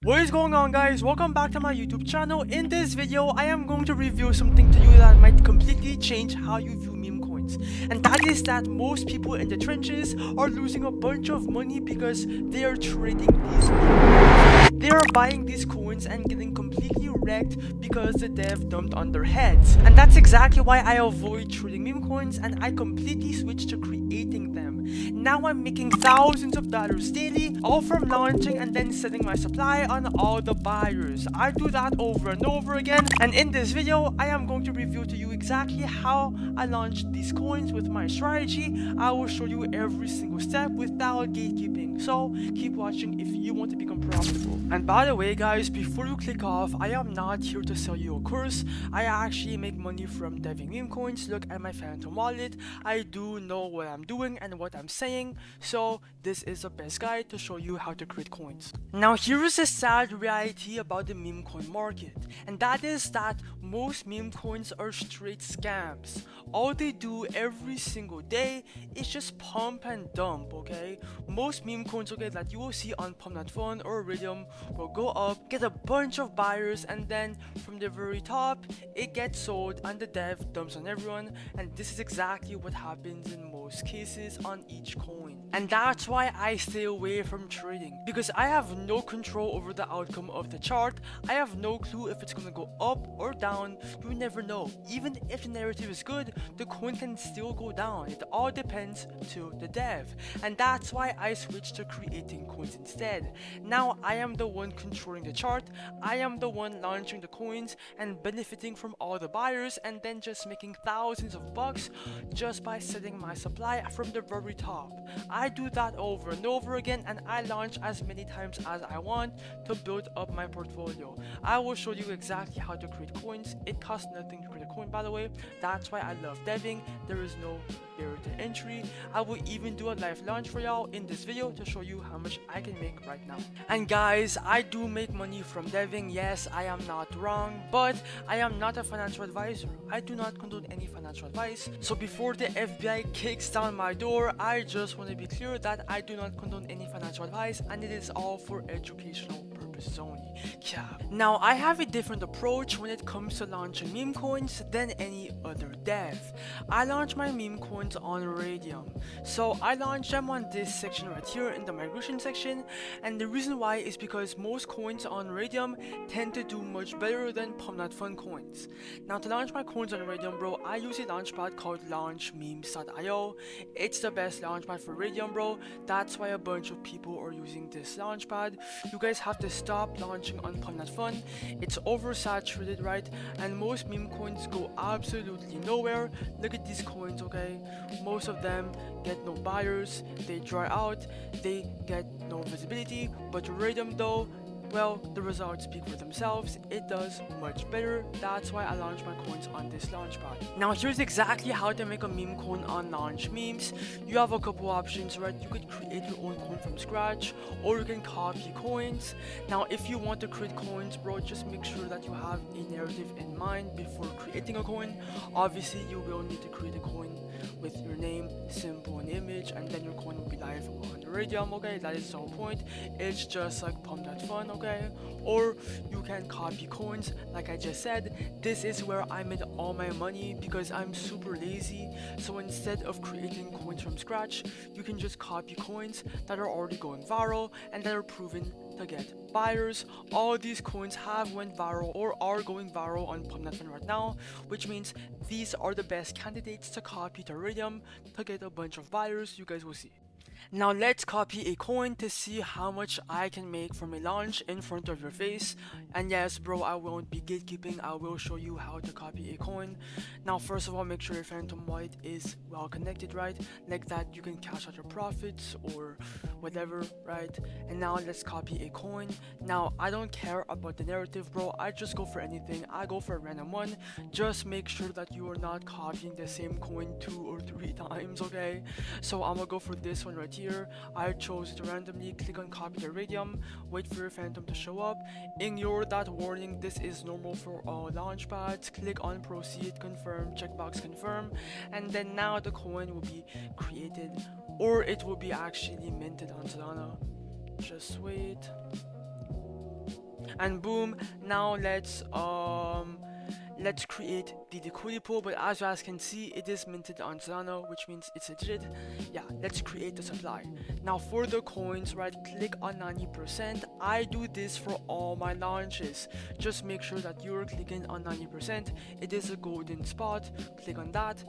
What is going on, guys? Welcome back to my YouTube channel. In this video, I am going to review something to you that might completely change how you view meme coins. And that is that most people in the trenches are losing a bunch of money because they are trading these coins. They are buying these coins and getting completely wrecked because the dev dumped on their heads. And that's exactly why I avoid trading meme coins and I completely switched to creating them. Now I'm making thousands of dollars daily, all from launching and then setting my supply on all the buyers. I do that over and over again, and in this video I am going to review to you exactly how I launched these coins with my strategy. I will show you every single step without gatekeeping, so keep watching if you want to become profitable. And by the way, guys, before you click off, I am not here to sell you a course. I actually make money from deving meme coins. Look at my Phantom wallet. I do know what I'm doing and what I'm saying, so this is the best guide to show you how to create coins. Now here is a sad reality about the meme coin market, and that is that most meme coins are straight scams. All they do every single day is just pump and dump, okay? Most meme coins, okay, that you will see on Pump.Fun or Raydium will go up, get a bunch of buyers, and then from the very top it gets sold and the dev dumps on everyone. And this is exactly what happens in most cases on each coin. And that's why I stay away from trading, because I have no control over the outcome of the chart. I have no clue if it's gonna go up or down. You never know. Even if the narrative is good, the coin can still go down. It all depends to the dev, and that's why I switched to creating coins instead. Now I am the one controlling the chart. I am the one launching the coins and benefiting from all the buyers, and then just making thousands of bucks just by setting my supply from the very top. I do that over and over again, and I launch as many times as I want to build up my portfolio. I will show you exactly how to create coins. It costs nothing to create a coin, by the way. That's why I love deving. There is no barrier to entry. I will even do a live launch for y'all in this video to show you how much I can make right now. And guys, I do make money from deving. Yes, I am not wrong, but I am not a financial advisor. I do not condone any financial advice. So before the FBI kicks down my door, I just want to be clear that I do not condone any financial advice, and it is all for educational purposes only. Yeah. Now I have a different approach when it comes to launching meme coins than any other dev. I launch my meme coins on Raydium. So I launch them on this section right here in the migration section, and the reason why is because most coins on Raydium tend to do much better than Pump.Fun coins. Now to launch my coins on Raydium, bro, I use a launchpad called launchmemes.io. It's the best launchpad for Raydium, bro. That's why a bunch of people are using this launchpad. You guys have to stop launching on Pump.Fun. It's oversaturated, right? And most meme coins go absolutely nowhere. Look at these coins, okay? Most of them get no buyers, they dry out, they get no visibility. But Raydium though, well, the results speak for themselves. It does much better. That's why I launch my coins on this launchpad. Now here's exactly how to make a meme coin on Launch Memes. You have a couple options, right? You could create your own coin from scratch, or you can copy coins. Now if you want to create coins, bro, just make sure that you have a narrative in mind before creating a coin. Obviously you will need to create a coin with your name, symbol, and image, and then your coin will be live on Raydium, okay? That is the whole point. It's just like Pump.Fun, okay? Or you can copy coins like I just said. This is where I made all my money because I'm super lazy. So instead of creating coins from scratch, you can just copy coins that are already going viral and that are proven to get buyers. All these coins have went viral or are going viral on Pump.Fun right now, which means these are the best candidates to copy to Raydium to get a bunch of buyers. You guys will see. Now let's copy a coin to see how much I can make from a launch in front of your face. And yes, bro, I won't be gatekeeping. I will show you how to copy a coin. Now first of all, make sure your Phantom wallet is well connected, right? Like that you can cash out your profits or whatever, right? And now let's copy a coin. Now I don't care about the narrative, bro. I just go for anything. I go for a random one. Just make sure that you are not copying the same coin 2 or 3 times, okay? So I'm gonna go for this one right here. I chose it randomly. Click on copy to Raydium, wait for your Phantom to show up, ignore that warning. This is normal for all launchpads. Click on proceed, confirm, checkbox confirm, and then now the coin will be created, or it will be actually minted on Solana. Just wait. and boom, now let's create the liquidity pool. But as you guys can see, it is minted on Solana, which means it's legit. Yeah, let's create the supply. Now for the coins, right, click on 90%. I do this for all my launches. Just make sure that you're clicking on 90%. It is a golden spot. Click on that.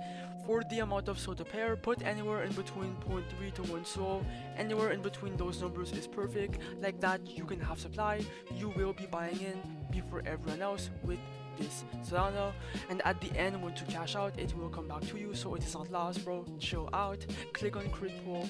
For the amount of SOL pair, put anywhere in between 0.3 to 1 SOL. Anywhere in between those numbers is perfect. Like that, you can have supply. You will be buying in before everyone else with this Solana, and at the end when to cash out, it will come back to you, so it is not lost, bro. Chill out. Click on create pool,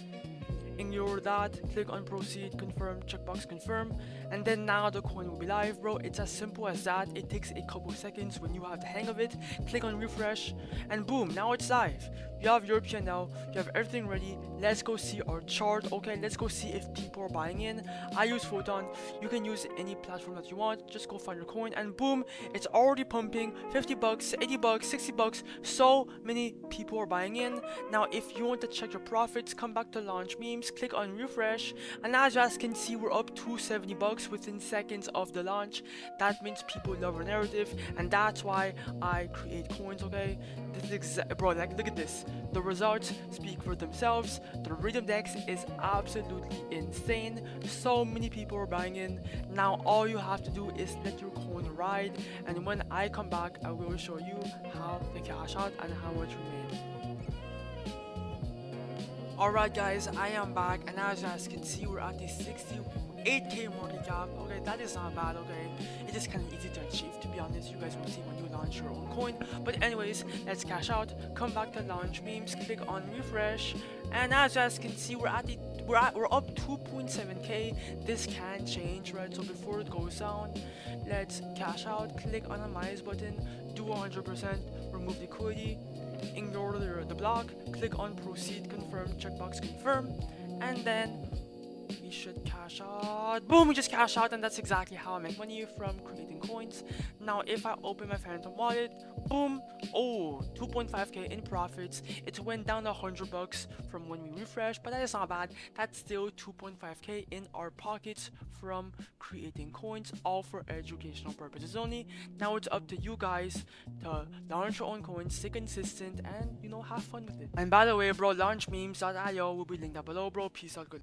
ignore that, click on proceed, confirm, checkbox confirm, and then now the coin will be live, bro. It's as simple as that. It takes a couple seconds when you have the hang of it. Click on refresh, and boom, now it's live. You have your P&L, you have everything ready. Let's go see our chart. Okay, let's go see if people are buying in. I use Photon. You can use any platform that you want. Just go find your coin, and boom, it's already pumping. 50 bucks, 80 bucks, 60 bucks. So many people are buying in. Now if you want to check your profits, come back to launch memes, click on refresh, and as you guys can see, we're up to 70 bucks within seconds of the launch. That means people love our narrative, and that's why I create coins. Okay, this is bro, like, look at this. The results speak for themselves. The Raydium Dex is absolutely insane. So many people are buying in. Now all you have to do is let your coin ride, and when I come back, I will show you how to cash out and how much we made. Alright guys, I am back, and as you guys can see, we're at the 68k market cap. Okay, that is not bad. Okay, it is kind of easy to achieve, to be honest. You guys will see when you launch your own coin. But anyways, let's cash out. Come back to launch memes, click on refresh, and as you guys can see, we're up 2.7k. This can change, right? So before it goes down, let's cash out. Click on the minus button, do 100%, remove liquidity, ignore the block, click on proceed, confirm, checkbox confirm, and then we should cash out. Boom, we just cash out, and that's exactly how I make money from creating coins. Now if I open my Phantom wallet, boom, oh, 2.5k in profits. It went down 100 bucks from when we refreshed, but that is not bad. That's still 2.5k in our pockets from creating coins, all for educational purposes only. Now it's up to you guys to launch your own coins, stay consistent, and have fun with it. And by the way, bro, launchmemes.io will be linked down below, bro. Peace out, good.